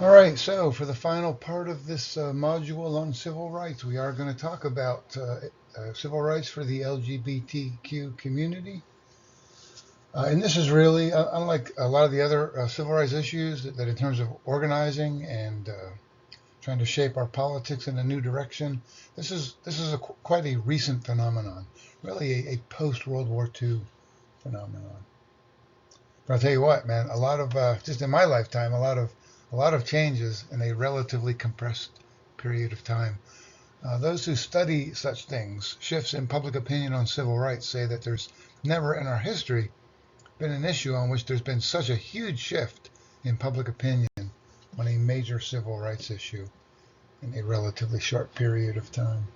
All right, so for the final part of this module on civil rights, we are going to talk about civil rights for the LGBTQ community. And this is really, unlike a lot of the other civil rights issues, that in terms of organizing and trying to shape our politics in a new direction, this is quite a recent phenomenon, really a post World War II phenomenon. But I'll tell you what, man, a lot of just in my lifetime, a lot of changes in a relatively compressed period of time. Those who study such things, shifts in public opinion on civil rights, say that there's never in our history been an issue on which there's been such a huge shift in public opinion on a major civil rights issue in a relatively short period of time.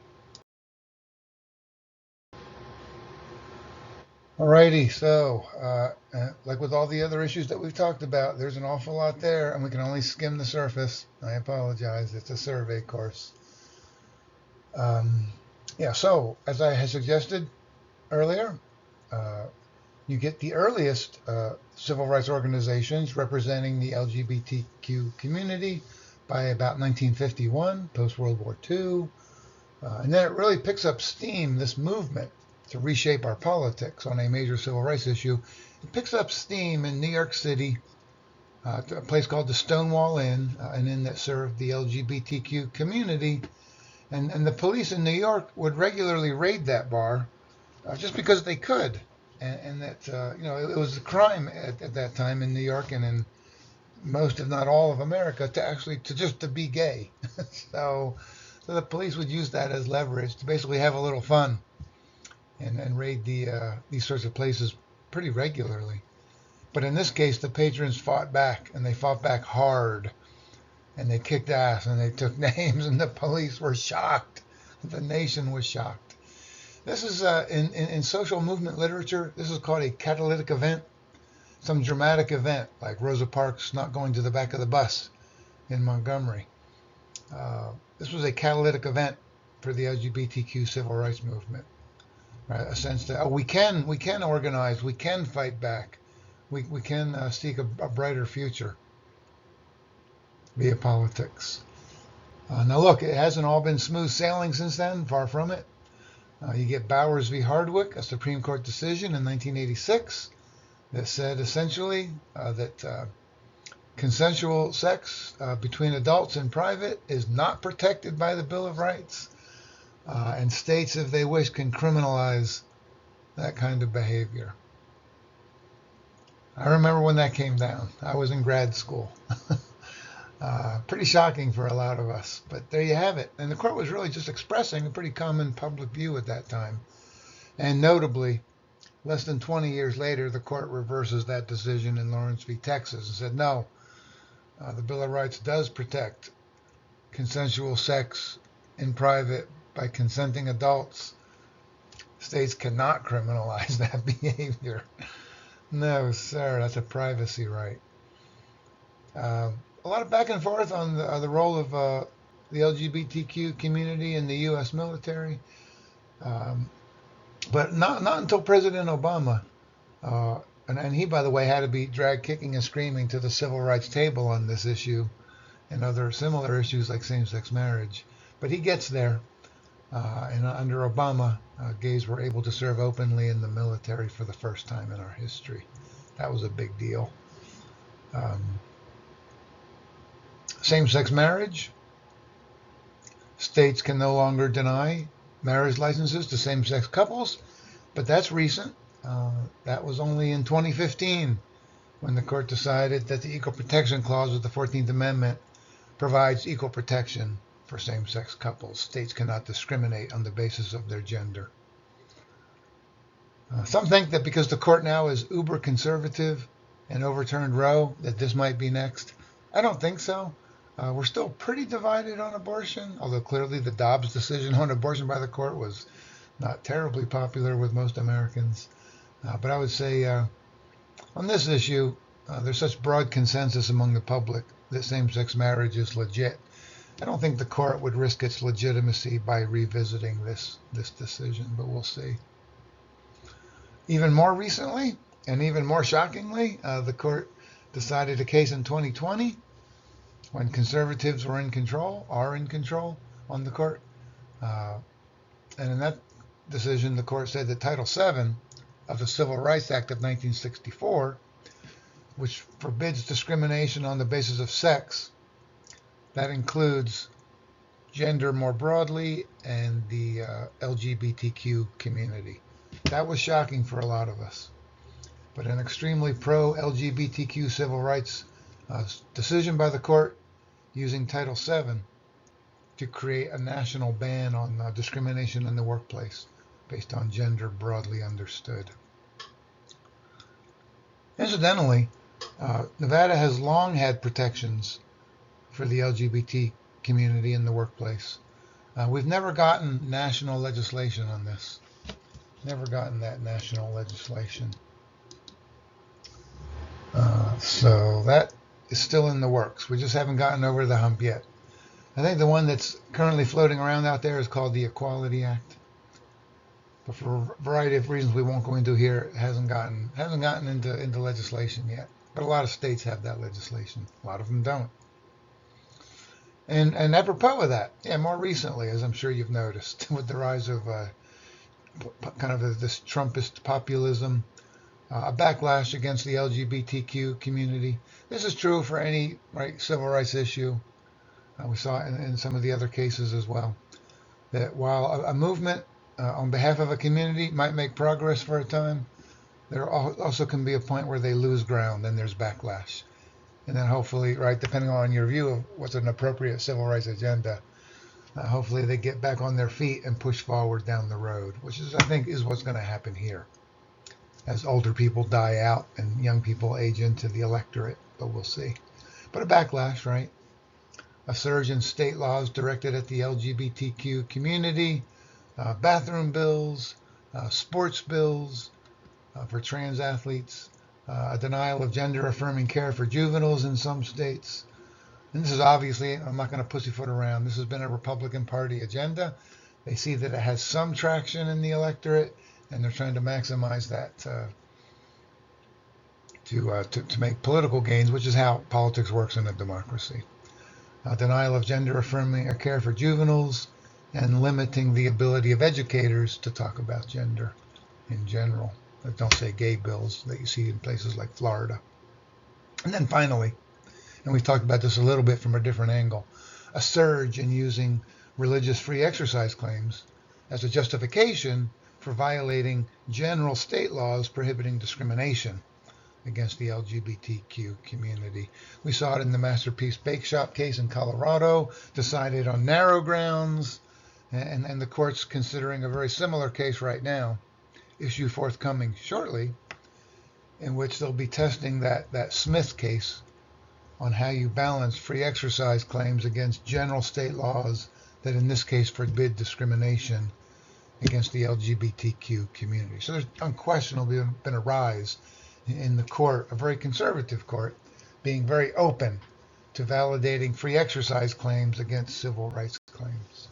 Alrighty, so like with all the other issues that we've talked about, there's an awful lot there, and we can only skim the surface. I apologize, it's a survey course. Um, yeah, so as I had suggested earlier, uh, you get the earliest civil rights organizations representing the LGBTQ community by about 1951, post World War II. And then it really picks up steam, this movement to reshape our politics on a major civil rights issue. It picks up steam in New York City, a place called the Stonewall Inn, an inn that served the LGBTQ community. And the police in New York would regularly raid that bar just because they could. And that, it was a crime at that time in New York and in most, if not all, of America to be gay. so, so the police would use that as leverage to basically have a little fun and raid these sorts of places pretty regularly. But in this case, the patrons fought back, and they fought back hard, and they kicked ass, and they took names, and the police were shocked. The nation was shocked. This is in social movement literature. This is called a catalytic event, some dramatic event like Rosa Parks not going to the back of the bus in Montgomery. This was a catalytic event for the LGBTQ civil rights movement. Right? A sense that we can organize, we can fight back, we can seek a brighter future via politics. Now look, it hasn't all been smooth sailing since then, far from it. You get Bowers v. Hardwick, a Supreme Court decision in 1986 that said essentially that consensual sex between adults in private is not protected by the Bill of Rights. And states, if they wish, can criminalize that kind of behavior. I remember when that came down. I was in grad school. Pretty shocking for a lot of us, but there you have it. And the court was really just expressing a pretty common public view at that time. And notably, less than 20 years later, the court reverses that decision in Lawrence v. Texas and said, no, the Bill of Rights does protect consensual sex in private by consenting adults. States cannot criminalize that behavior. No, sir, that's a privacy right. A lot of back and forth on the role of the LGBTQ community in the U.S. military, but not until President Obama, and he, by the way, had to be dragged kicking and screaming to the civil rights table on this issue and other similar issues like same-sex marriage. But he gets there. And under Obama, gays were able to serve openly in the military for the first time in our history. That was a big deal. Um, Same-sex marriage. States can no longer deny marriage licenses to same-sex couples, but that's recent. That was only in 2015 when the court decided that the Equal Protection Clause of the 14th Amendment provides equal protection for same-sex couples. States cannot discriminate on the basis of their gender. Some think that because the court now is uber conservative and overturned Roe, that this might be next. I don't think so. We're still pretty divided on abortion, although clearly the Dobbs decision on abortion by the court was not terribly popular with most Americans. But I would say on this issue, there's such broad consensus among the public that same-sex marriage is legit. I don't think the court would risk its legitimacy by revisiting this decision, but we'll see. Even more recently, and even more shockingly, the court decided a case in 2020 when conservatives are in control on the court. And in that decision, the court said that Title VII of the Civil Rights Act of 1964, which forbids discrimination on the basis of sex, that includes gender more broadly and the LGBTQ community. That was shocking for a lot of us. But an extremely pro-LGBTQ civil rights decision by the court using Title VII to create a national ban on discrimination in the workplace based on gender broadly understood. Incidentally, Nevada has long had protections for the LGBT community in the workplace. We've never gotten national legislation on this. Never gotten that national legislation. So that is still in the works. We just haven't gotten over the hump yet. I think the one that's currently floating around out there is called the Equality Act. But for a variety of reasons we won't go into here, it hasn't gotten into legislation yet. But a lot of states have that legislation. A lot of them don't. And apropos of that, more recently, as I'm sure you've noticed, with the rise of kind of this Trumpist populism, a backlash against the LGBTQ community. This is true for any civil rights issue. We saw it in some of the other cases as well. That while a movement on behalf of a community might make progress for a time, there also can be a point where they lose ground and there's backlash. And then hopefully, depending on your view of what's an appropriate civil rights agenda, hopefully they get back on their feet and push forward down the road, which I think is what's going to happen here as older people die out and young people age into the electorate, but we'll see. But a backlash, right? A surge in state laws directed at the LGBTQ community, bathroom bills, sports bills for trans athletes, a denial of gender-affirming care for juveniles in some states. And this is obviously, I'm not going to pussyfoot around, this has been a Republican Party agenda. They see that it has some traction in the electorate, and they're trying to maximize that to make political gains, which is how politics works in a democracy. Denial of gender-affirming care for juveniles, and limiting the ability of educators to talk about gender in general. Don't say gay bills that you see in places like Florida. And then finally, and we talked about this a little bit from a different angle, a surge in using religious free exercise claims as a justification for violating general state laws prohibiting discrimination against the LGBTQ community. We saw it in the Masterpiece Bake Shop case in Colorado, decided on narrow grounds, and the court's considering a very similar case right now, issue forthcoming shortly, in which they'll be testing that Smith case on how you balance free exercise claims against general state laws that in this case forbid discrimination against the LGBTQ community. So there's unquestionably been a rise in the court, a very conservative court, being very open to validating free exercise claims against civil rights claims.